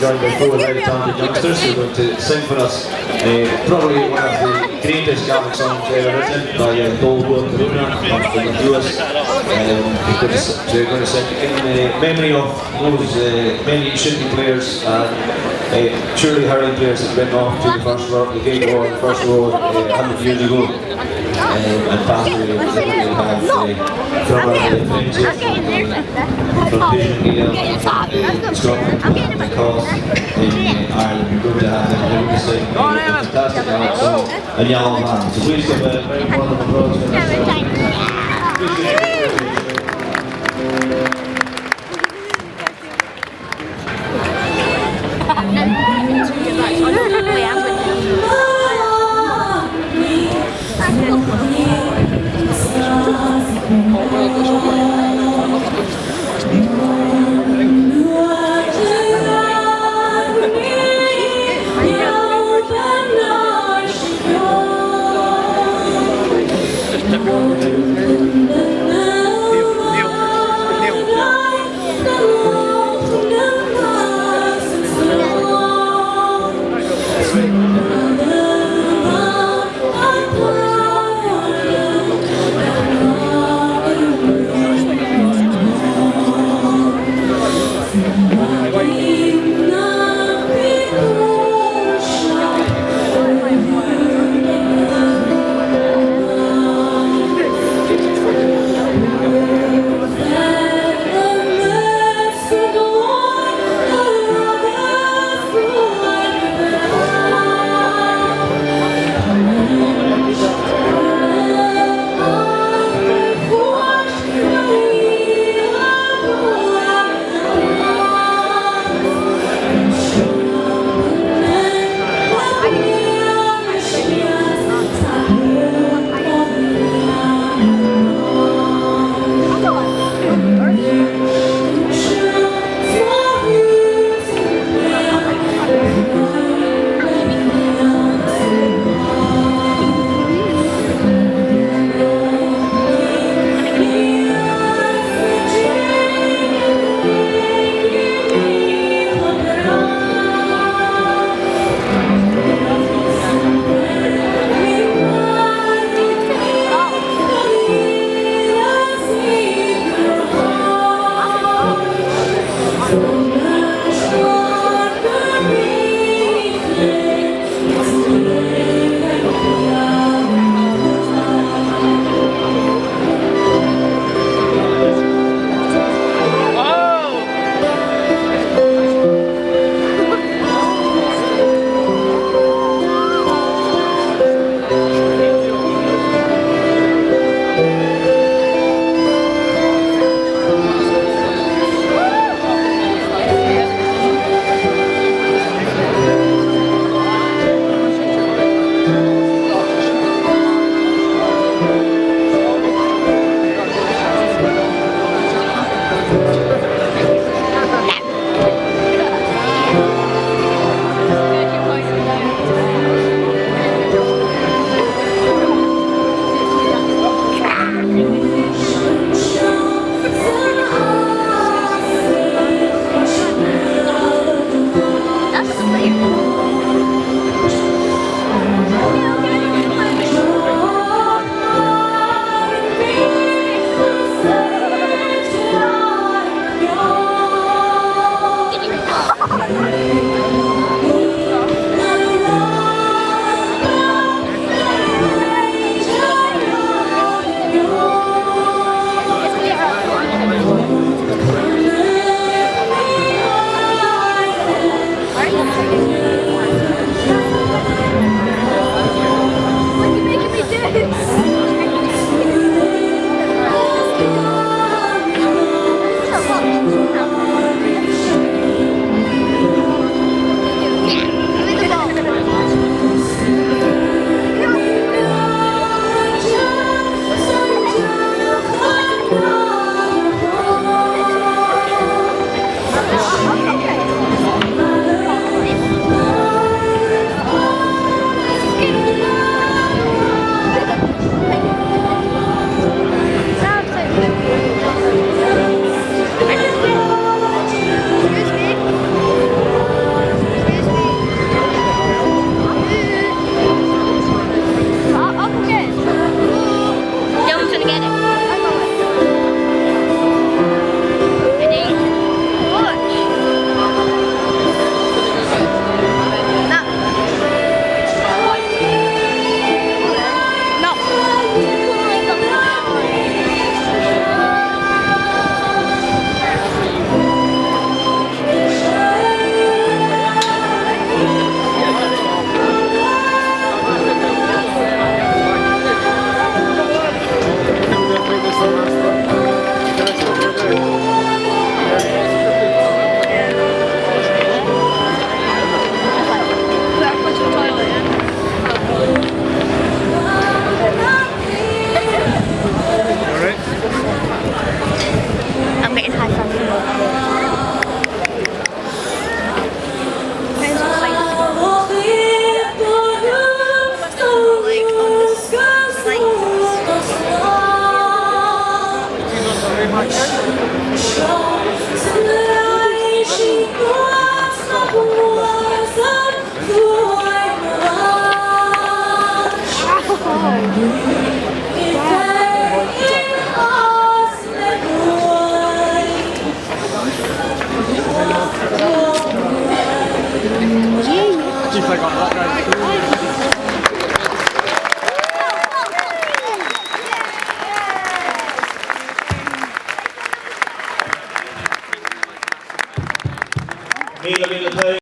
joined by four very talented youngsters who are going to sing for us probably one of the greatest Gaelic songs ever written by Domhnall Ruadh Chorùna of the US. They're going to sing in memory of those many Shinty players and Shinty-Hurling players that went off to the First World, the Game War in the First World 100 years ago. And past the from our friendship from Vision Scotland and the cause in Ireland. We're going to have them. They're going to sing a fantastic Gaelic song, An Eala Bhàn. So please give a very warm applause for them.